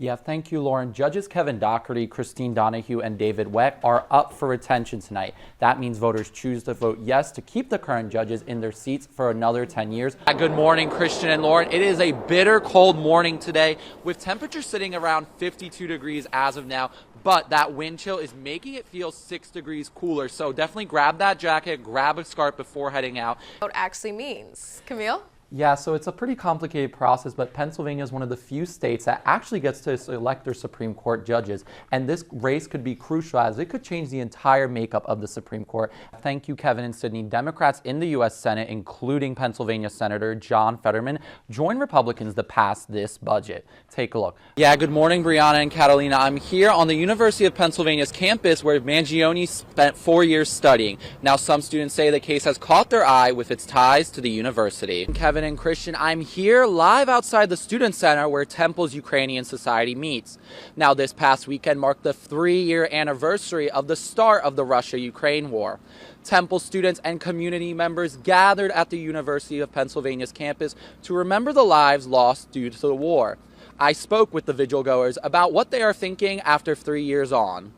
Yeah, thank you, Lauren. Judges Kevin Doherty, Christine Donahue, and David Weck are up for retention tonight. That means voters choose to vote yes to keep the current judges in their seats for another 10 years. Good morning, Christian and Lauren. It is a bitter cold morning today with temperatures sitting around 52 degrees as of now, but that wind chill is making it feel 6 degrees cooler. So definitely grab that jacket, grab a scarf before heading out. What it actually means. Camille? Yeah, so it's a pretty complicated process, but Pennsylvania is one of the few states that actually gets to select their Supreme Court judges. And this race could be crucial as it could change the entire makeup of the Supreme Court. Thank you, Kevin and Sydney. Democrats in the U.S. Senate, including Pennsylvania Senator John Fetterman, joined Republicans to pass this budget. Take a look. Yeah, good morning, Brianna and Catalina. I'm here on the University of Pennsylvania's campus where Mangione spent 4 years studying. Now, some students say the case has caught their eye with its ties to the university. Kevin and Christian, I'm here live outside the Student Center where Temple's Ukrainian Society meets. Now, this past weekend marked the 3-year anniversary of the start of the Russia-Ukraine war. Temple students and community members gathered at the University of Pennsylvania's campus to remember the lives lost due to the war. I spoke with the vigil goers about what they are thinking after 3 years on.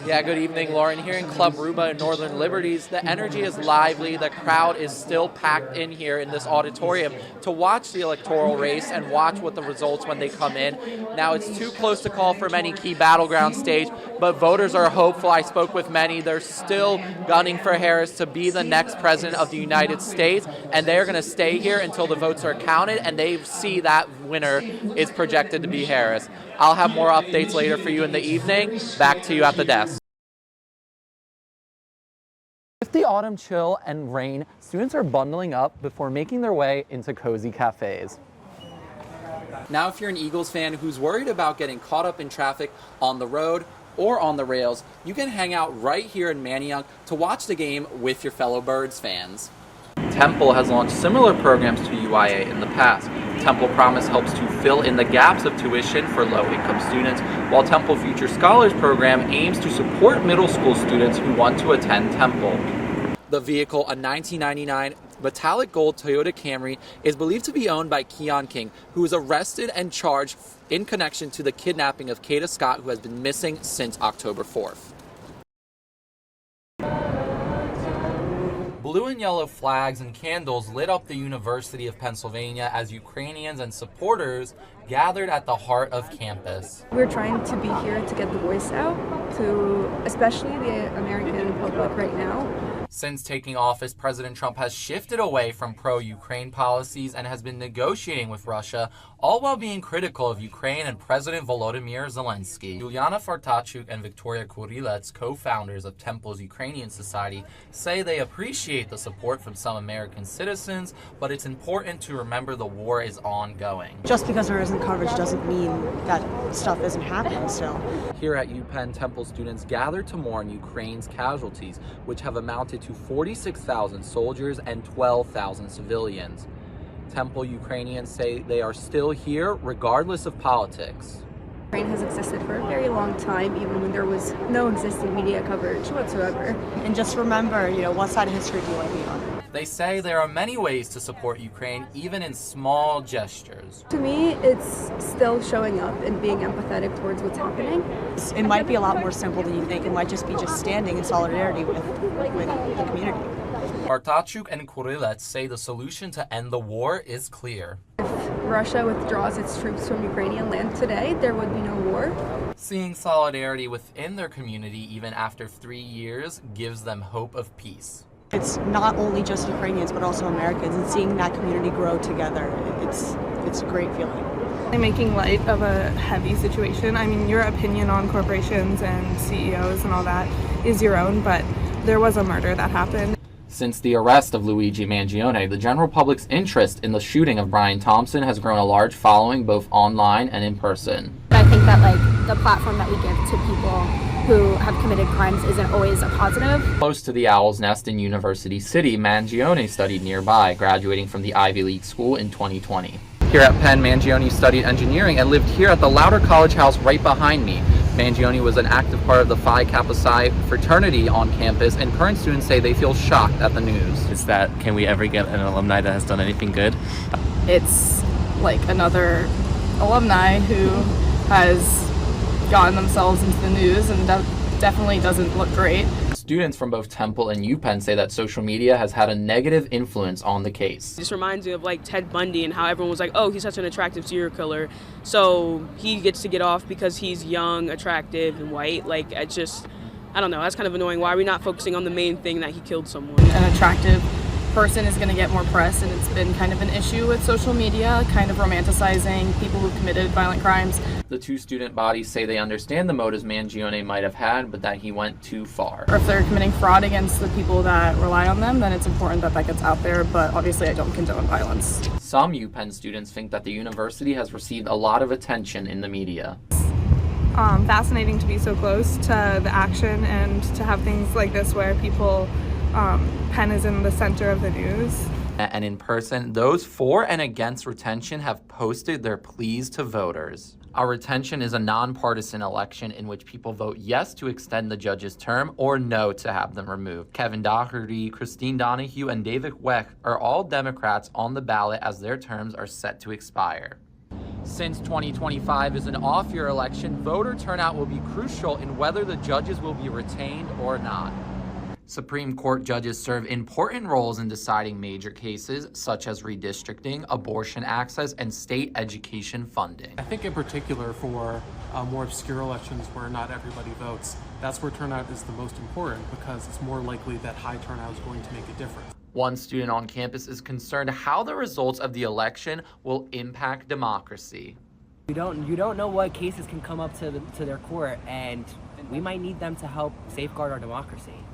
Yeah, good evening, Lauren. Here in Club Ruba in Northern Liberties, the energy is lively. The crowd is still packed in here in this auditorium to watch the electoral race and watch what the results when they come in. Now, it's too close to call for many key battleground stage, but voters are hopeful. I spoke with many. They're still gunning for Harris to be the next president of the United States, and they're going to stay here until the votes are counted and they see that winner is projected to be Harris. I'll have more updates later for you in the evening. Back to you at the desk. With the autumn chill and rain, students are bundling up before making their way into cozy cafes. Now, if you're an Eagles fan who's worried about getting caught up in traffic on the road or on the rails, you can hang out right here in Manayunk to watch the game with your fellow Birds fans. Temple has launched similar programs to UIA in the past. Temple Promise helps to fill in the gaps of tuition for low-income students, while Temple Future Scholars Program aims to support middle school students who want to attend Temple. The vehicle, a 1999 metallic gold Toyota Camry, is believed to be owned by Keon King, who was arrested and charged in connection to the kidnapping of Kata Scott, who has been missing since October 4th. Blue and yellow flags and candles lit up the University of Pennsylvania as Ukrainians and supporters gathered at the heart of campus. We're trying to be here to get the voice out to especially the American public right now. Since taking office, President Trump has shifted away from pro-Ukraine policies and has been negotiating with Russia, all while being critical of Ukraine and President Volodymyr Zelensky. Juliana Fartachuk and Victoria Kurilets, co-founders of Temple's Ukrainian Society, say they appreciate the support from some American citizens, but it's important to remember the war is ongoing. Just because there isn't coverage doesn't mean that stuff isn't happening still. Here at UPenn, Temple students gathered to mourn Ukraine's casualties, which have amounted to 46,000 soldiers and 12,000 civilians. Temple Ukrainians say they are still here regardless of politics. Ukraine has existed for a very long time, even when there was no existing media coverage whatsoever. And just remember, what side of history do you want to be on? They say there are many ways to support Ukraine, even in small gestures. To me, it's still showing up and being empathetic towards what's happening. It might be a lot more simple than you think. It might just be standing in solidarity with the community. Bartachuk and Kurilets say the solution to end the war is clear. If Russia withdraws its troops from Ukrainian land today, there would be no war. Seeing solidarity within their community even after 3 years gives them hope of peace. It's not only just Ukrainians, but also Americans, and seeing that community grow together, it's a great feeling. Making light of a heavy situation. I mean, your opinion on corporations and CEOs and all that is your own, but there was a murder that happened. Since the arrest of Luigi Mangione, the general public's interest in the shooting of Brian Thompson has grown a large following both online and in person. I think that the platform that we give to people who have committed crimes isn't always a positive. Close to the Owl's Nest in University City, Mangione studied nearby, graduating from the Ivy League school in 2020. Here at Penn, Mangione studied engineering and lived here at the Louder College House right behind me. Mangione was an active part of the Phi Kappa Psi fraternity on campus, and current students say they feel shocked at the news. Can we ever get an alumni that has done anything good? It's like another alumni who has gotten themselves into the news, and that definitely doesn't look great. Students from both Temple and UPenn say that social media has had a negative influence on the case. This reminds me of like Ted Bundy and how everyone was like, oh, he's such an attractive serial killer, so he gets to get off because he's young, attractive, and white. Like, it's just, I don't know, that's kind of annoying. Why are we not focusing on the main thing, that he killed someone? An attractive person is going to get more press, and it's been kind of an issue with social media, kind of romanticizing people who've committed violent crimes. The two student bodies say they understand the motives Mangione might have had, but that he went too far. Or if they're committing fraud against the people that rely on them, then it's important that that gets out there, but obviously I don't condone violence. Some UPenn students think that the university has received a lot of attention in the media. Fascinating to be so close to the action and to have things like this where people, Penn is in the center of the news. And in person, those for and against retention have posted their pleas to voters. Our retention is a nonpartisan election in which people vote yes to extend the judge's term or no to have them removed. Kevin Doherty, Christine Donahue, and David Weck are all Democrats on the ballot as their terms are set to expire. Since 2025 is an off-year election, voter turnout will be crucial in whether the judges will be retained or not. Supreme Court judges serve important roles in deciding major cases such as redistricting, abortion access, and state education funding. I think in particular for more obscure elections where not everybody votes, that's where turnout is the most important because it's more likely that high turnout is going to make a difference. One student on campus is concerned how the results of the election will impact democracy. You don't know what cases can come up to their court, and we might need them to help safeguard our democracy.